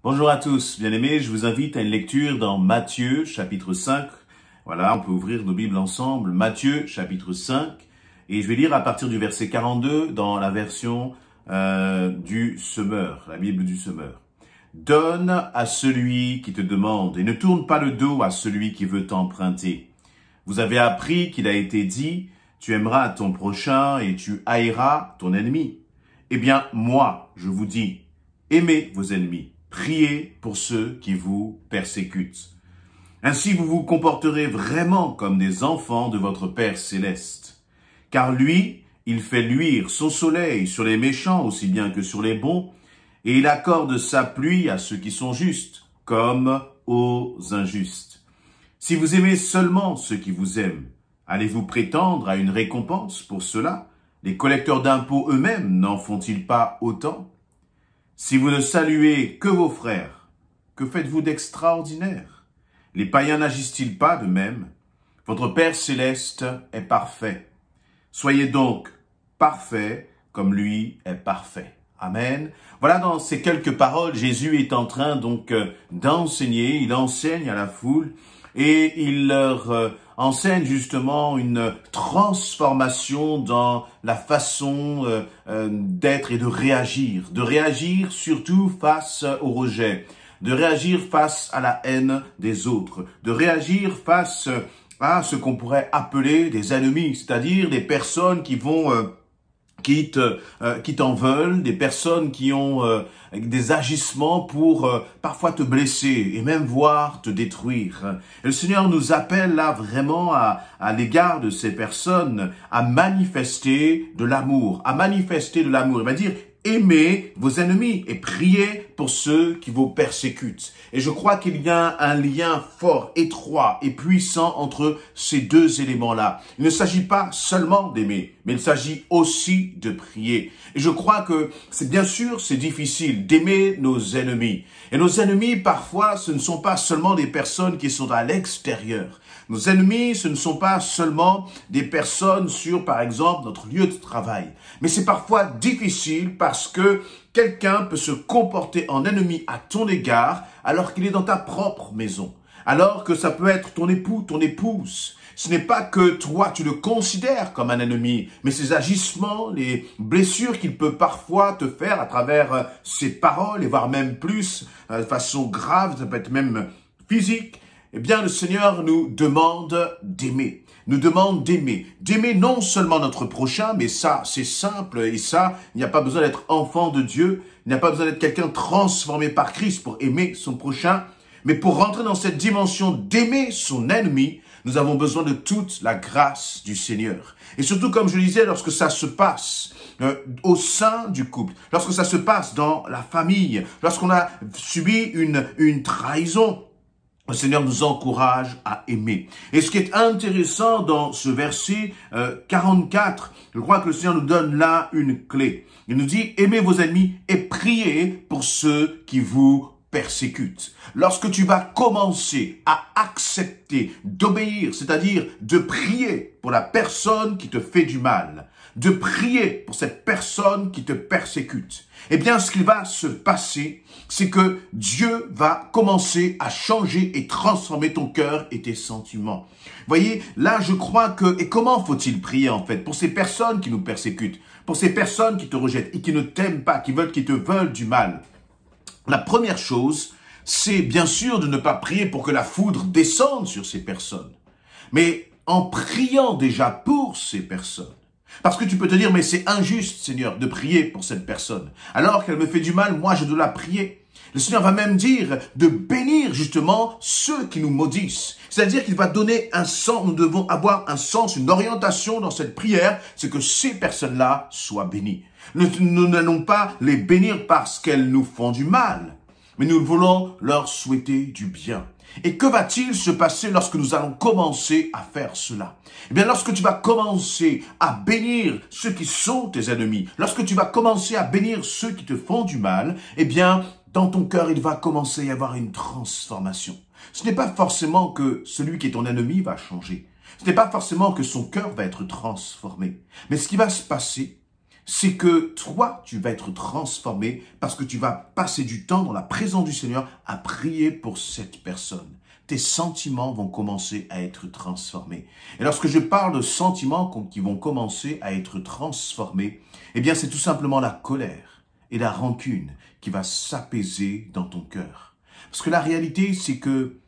Bonjour à tous, bien-aimés, je vous invite à une lecture dans Matthieu, chapitre 5. Voilà, on peut ouvrir nos Bibles ensemble. Matthieu, chapitre 5. Et je vais lire à partir du verset 42 dans la version du Semeur, la Bible du Semeur. Donne à celui qui te demande et ne tourne pas le dos à celui qui veut t'emprunter. Vous avez appris qu'il a été dit, tu aimeras ton prochain et tu haïras ton ennemi. Eh bien, moi, je vous dis, aimez vos ennemis. Priez pour ceux qui vous persécutent. Ainsi vous vous comporterez vraiment comme des enfants de votre Père céleste. Car lui, il fait luire son soleil sur les méchants aussi bien que sur les bons, et il accorde sa pluie à ceux qui sont justes, comme aux injustes. Si vous aimez seulement ceux qui vous aiment, allez-vous prétendre à une récompense pour cela? Les collecteurs d'impôts eux-mêmes n'en font-ils pas autant? Si vous ne saluez que vos frères, que faites-vous d'extraordinaire? Les païens n'agissent-ils pas de même? Votre Père céleste est parfait. Soyez donc parfaits comme lui est parfait. Amen. Voilà, dans ces quelques paroles, Jésus est en train donc d'enseigner, il enseigne à la foule et il leur enseigne justement une transformation dans la façon d'être et de réagir surtout face au rejet, de réagir face à la haine des autres, de réagir face à ce qu'on pourrait appeler des ennemis, c'est-à-dire des personnes qui vont qui t'en veulent, des personnes qui ont des agissements pour parfois te blesser et même voire te détruire. Et le Seigneur nous appelle là vraiment à l'égard de ces personnes à manifester de l'amour, Il va dire aimez vos ennemis et priez pour ceux qui vous persécutent. Et je crois qu'il y a un lien fort, étroit et puissant entre ces deux éléments-là. Il ne s'agit pas seulement d'aimer, mais il s'agit aussi de prier. Et je crois que c'est difficile d'aimer nos ennemis. Et nos ennemis, parfois, ce ne sont pas seulement des personnes qui sont à l'extérieur. Nos ennemis, ce ne sont pas seulement des personnes sur, par exemple, notre lieu de travail. Mais c'est parfois difficile parce que quelqu'un peut se comporter en ennemi à ton égard alors qu'il est dans ta propre maison. Alors que ça peut être ton époux, ton épouse. Ce n'est pas que toi, tu le considères comme un ennemi, mais ses agissements, les blessures qu'il peut parfois te faire à travers ses paroles, et voire même plus, de façon grave, ça peut être même physique. Eh bien, le Seigneur nous demande d'aimer. D'aimer non seulement notre prochain, mais ça, c'est simple. Et ça, il n'y a pas besoin d'être enfant de Dieu. Il n'y a pas besoin d'être quelqu'un transformé par Christ pour aimer son prochain. Mais pour rentrer dans cette dimension d'aimer son ennemi, nous avons besoin de toute la grâce du Seigneur. Et surtout, comme je le disais, lorsque ça se passe au sein du couple, lorsque ça se passe dans la famille, lorsqu'on a subi une trahison, le Seigneur nous encourage à aimer. Et ce qui est intéressant dans ce verset 44, je crois que le Seigneur nous donne là une clé. Il nous dit, aimez vos ennemis et priez pour ceux qui vous persécutent. Lorsque tu vas commencer à accepter d'obéir, c'est-à-dire de prier pour la personne qui te fait du mal, de prier pour cette personne qui te persécute, eh bien, ce qui va se passer, c'est que Dieu va commencer à changer et transformer ton cœur et tes sentiments. Voyez, là, je crois que, et comment faut-il prier, en fait, pour ces personnes qui nous persécutent, pour ces personnes qui te rejettent et qui ne t'aiment pas, qui te veulent du mal? La première chose, c'est bien sûr de ne pas prier pour que la foudre descende sur ces personnes, mais en priant déjà pour ces personnes. Parce que tu peux te dire, mais c'est injuste, Seigneur, de prier pour cette personne. Alors qu'elle me fait du mal, moi je dois la prier. Le Seigneur va même dire de bénir justement ceux qui nous maudissent. C'est-à-dire qu'il va donner un sens, nous devons avoir un sens, une orientation dans cette prière, c'est que ces personnes-là soient bénies. Nous n'allons pas les bénir parce qu'elles nous font du mal, mais nous voulons leur souhaiter du bien. Et que va-t-il se passer lorsque nous allons commencer à faire cela? Eh bien, lorsque tu vas commencer à bénir ceux qui sont tes ennemis, lorsque tu vas commencer à bénir ceux qui te font du mal, eh bien, dans ton cœur, il va commencer à y avoir une transformation. Ce n'est pas forcément que celui qui est ton ennemi va changer. Ce n'est pas forcément que son cœur va être transformé. Mais ce qui va se passer, c'est que toi, tu vas être transformé parce que tu vas passer du temps dans la présence du Seigneur à prier pour cette personne. Tes sentiments vont commencer à être transformés. Et lorsque je parle de sentiments qui vont commencer à être transformés, eh bien, c'est tout simplement la colère et la rancune qui va s'apaiser dans ton cœur. Parce que la réalité, c'est que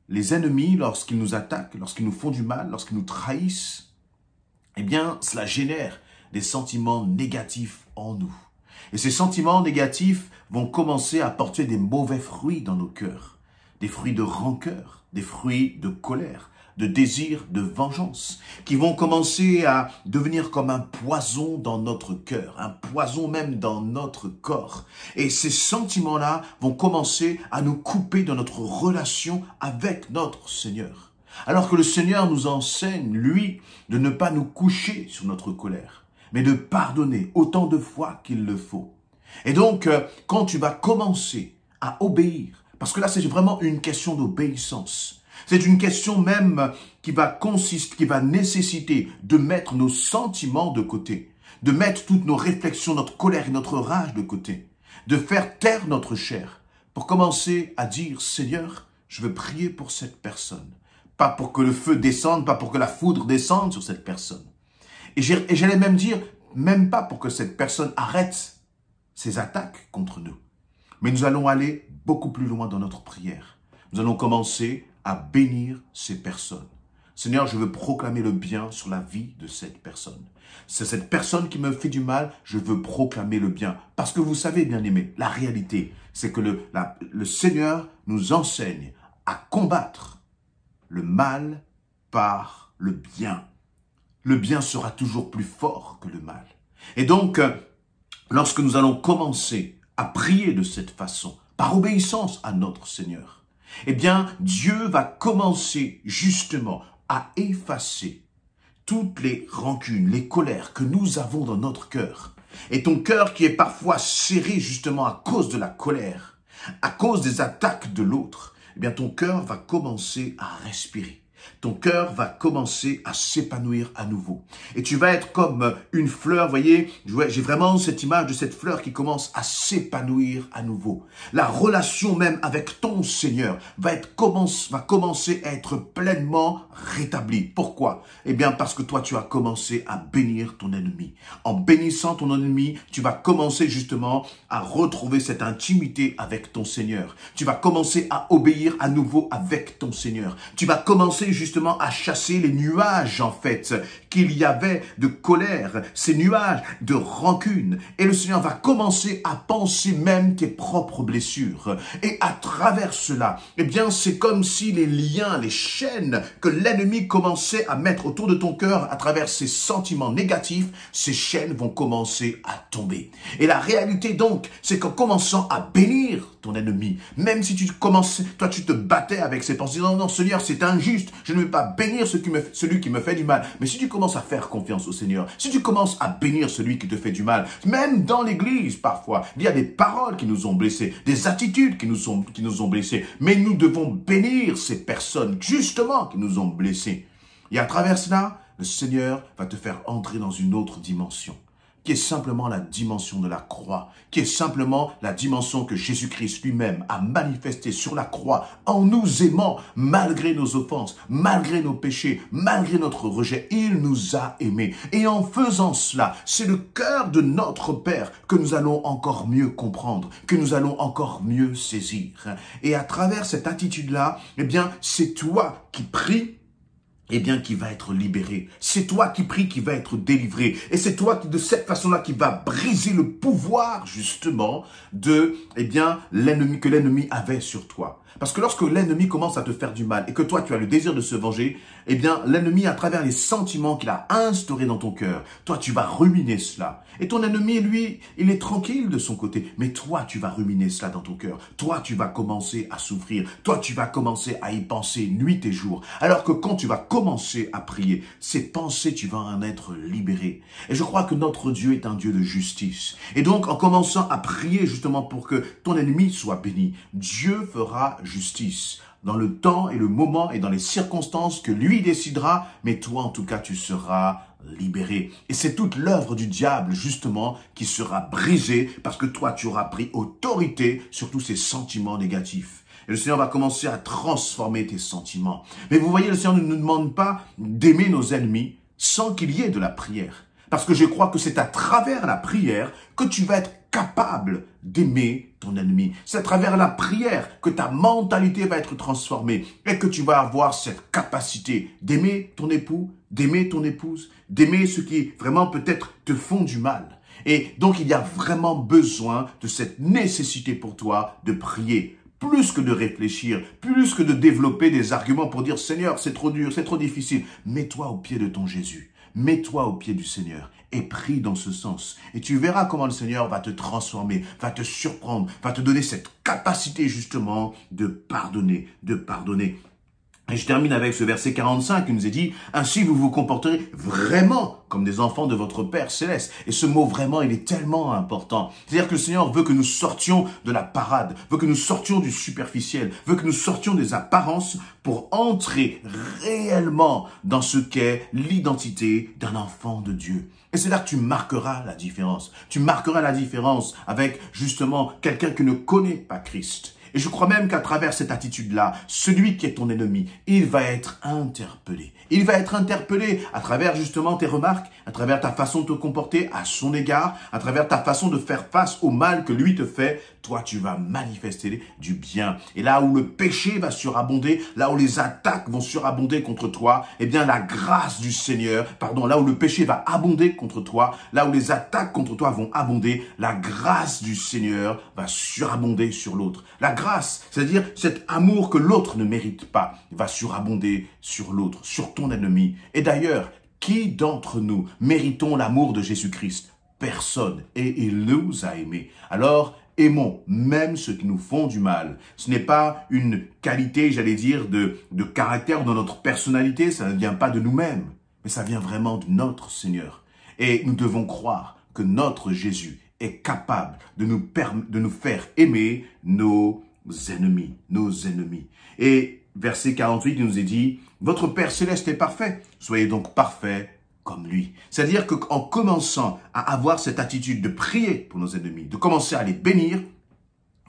les ennemis, lorsqu'ils nous attaquent, lorsqu'ils nous font du mal, lorsqu'ils nous trahissent, eh bien, cela génère des sentiments négatifs en nous. Et ces sentiments négatifs vont commencer à porter des mauvais fruits dans nos cœurs. Des fruits de rancœur, des fruits de colère, de désir, de vengeance, qui vont commencer à devenir comme un poison dans notre cœur, un poison même dans notre corps. Et ces sentiments-là vont commencer à nous couper de notre relation avec notre Seigneur. Alors que le Seigneur nous enseigne, lui, de ne pas nous coucher sur notre colère, mais de pardonner autant de fois qu'il le faut. Et donc, quand tu vas commencer à obéir, parce que là, c'est vraiment une question d'obéissance. C'est une question même qui va nécessiter de mettre nos sentiments de côté, de mettre toutes nos réflexions, notre colère et notre rage de côté, de faire taire notre chair pour commencer à dire, Seigneur, je veux prier pour cette personne. Pas pour que le feu descende, pas pour que la foudre descende sur cette personne. Et j'allais même dire, même pas pour que cette personne arrête ses attaques contre nous. Mais nous allons aller beaucoup plus loin dans notre prière. Nous allons commencer à bénir ces personnes. Seigneur, je veux proclamer le bien sur la vie de cette personne. C'est cette personne qui me fait du mal, je veux proclamer le bien. Parce que vous savez, bien-aimés, la réalité, c'est que le Seigneur nous enseigne à combattre le mal par le bien. Le bien sera toujours plus fort que le mal. Et donc, lorsque nous allons commencer à prier de cette façon, par obéissance à notre Seigneur, eh bien, Dieu va commencer justement à effacer toutes les rancunes, les colères que nous avons dans notre cœur. Et ton cœur qui est parfois serré justement à cause de la colère, à cause des attaques de l'autre, eh bien, ton cœur va commencer à respirer. Ton cœur va commencer à s'épanouir à nouveau. Et tu vas être comme une fleur, voyez, j'ai vraiment cette image de cette fleur qui commence à s'épanouir à nouveau. La relation même avec ton Seigneur va commencer à être pleinement rétablie. Pourquoi? Eh bien, parce que toi, tu as commencé à bénir ton ennemi. En bénissant ton ennemi, tu vas commencer justement à retrouver cette intimité avec ton Seigneur. Tu vas commencer à obéir à nouveau avec ton Seigneur. Tu vas commencer justement à chasser les nuages en fait qu'il y avait de colère, ces nuages de rancune. Et le Seigneur va commencer à penser même tes propres blessures. Et à travers cela, eh bien c'est comme si les liens, les chaînes que l'ennemi commençait à mettre autour de ton cœur à travers ces sentiments négatifs, ces chaînes vont commencer à tomber. Et la réalité donc, c'est qu'en commençant à bénir ton ennemi, même si toi tu te battais avec ces pensées, non, Seigneur, c'est injuste, je ne vais pas bénir celui qui me fait du mal. Mais si tu commences à faire confiance au Seigneur, si tu commences à bénir celui qui te fait du mal, même dans l'église parfois, il y a des paroles qui nous ont blessés, des attitudes qui nous ont blessés, mais nous devons bénir ces personnes justement qui nous ont blessés. Et à travers cela, le Seigneur va te faire entrer dans une autre dimension, qui est simplement la dimension de la croix, qui est simplement la dimension que Jésus-Christ lui-même a manifestée sur la croix en nous aimant malgré nos offenses, malgré nos péchés, malgré notre rejet. Il nous a aimés. Et en faisant cela, c'est le cœur de notre Père que nous allons encore mieux comprendre, que nous allons encore mieux saisir. Et à travers cette attitude-là, eh bien, c'est toi qui pries, eh bien, qui va être libéré. C'est toi qui prie, qui va être délivré. Et c'est toi qui, de cette façon-là, qui va briser le pouvoir, justement, de, eh bien, l'ennemi, que l'ennemi avait sur toi. Parce que lorsque l'ennemi commence à te faire du mal et que toi, tu as le désir de se venger, eh bien, l'ennemi, à travers les sentiments qu'il a instaurés dans ton cœur, toi, tu vas ruminer cela. Et ton ennemi, lui, il est tranquille de son côté. Mais toi, tu vas ruminer cela dans ton cœur. Toi, tu vas commencer à souffrir. Toi, tu vas commencer à y penser nuit et jour. Alors que quand tu vas commencer à prier, ces pensées, tu vas en être libéré. Et je crois que notre Dieu est un Dieu de justice. Et donc, en commençant à prier justement pour que ton ennemi soit béni, Dieu fera justice dans le temps et le moment et dans les circonstances que lui décidera, mais toi en tout cas tu seras libéré. Et c'est toute l'œuvre du diable, justement, qui sera brisée parce que toi, tu auras pris autorité sur tous ces sentiments négatifs. Et le Seigneur va commencer à transformer tes sentiments. Mais vous voyez, le Seigneur ne nous demande pas d'aimer nos ennemis sans qu'il y ait de la prière. Parce que je crois que c'est à travers la prière que tu vas être capable d'aimer ton ennemi. C'est à travers la prière que ta mentalité va être transformée et que tu vas avoir cette capacité d'aimer ton époux, d'aimer ton épouse, d'aimer ceux qui vraiment peut-être te font du mal. Et donc il y a vraiment besoin de cette nécessité pour toi de prier. Plus que de réfléchir, plus que de développer des arguments pour dire « Seigneur, c'est trop dur, c'est trop difficile ». Mets-toi au pied de ton Jésus. Mets-toi au pied du Seigneur et prie dans ce sens. Et tu verras comment le Seigneur va te transformer, va te surprendre, va te donner cette capacité justement de pardonner, de pardonner. Et je termine avec ce verset 45 qui nous est dit « Ainsi vous vous comporterez vraiment comme des enfants de votre Père Céleste. » Et ce mot « vraiment », il est tellement important. C'est-à-dire que le Seigneur veut que nous sortions de la parade, veut que nous sortions du superficiel, veut que nous sortions des apparences pour entrer réellement dans ce qu'est l'identité d'un enfant de Dieu. Et c'est là que tu marqueras la différence. Tu marqueras la différence avec justement quelqu'un qui ne connaît pas Christ. Et je crois même qu'à travers cette attitude-là, celui qui est ton ennemi, il va être interpellé. Il va être interpellé à travers justement tes remarques, à travers ta façon de te comporter à son égard, à travers ta façon de faire face au mal que lui te fait. Toi, tu vas manifester du bien. Et là où le péché va surabonder, là où les attaques vont surabonder contre toi, eh bien la grâce du Seigneur, là où le péché va abonder contre toi, là où les attaques contre toi vont abonder, la grâce du Seigneur va surabonder sur l'autre. La grâce, c'est-à-dire cet amour que l'autre ne mérite pas, va surabonder sur l'autre, sur ton ennemi. Et d'ailleurs, qui d'entre nous méritons l'amour de Jésus-Christ? Personne. Et il nous a aimés. Alors, aimons même ceux qui nous font du mal. Ce n'est pas une qualité, j'allais dire, de caractère ou de notre personnalité. Ça ne vient pas de nous-mêmes, mais ça vient vraiment de notre Seigneur. Et nous devons croire que notre Jésus est capable de nous faire aimer nos ennemis, Et verset 48, il nous est dit, « Votre Père Céleste est parfait, soyez donc parfaits comme lui. » C'est-à-dire qu'en commençant à avoir cette attitude de prier pour nos ennemis, de commencer à les bénir,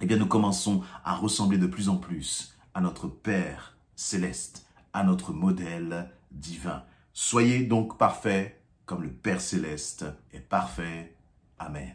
eh bien nous commençons à ressembler de plus en plus à notre Père Céleste, à notre modèle divin. Soyez donc parfaits comme le Père Céleste est parfait. Amen.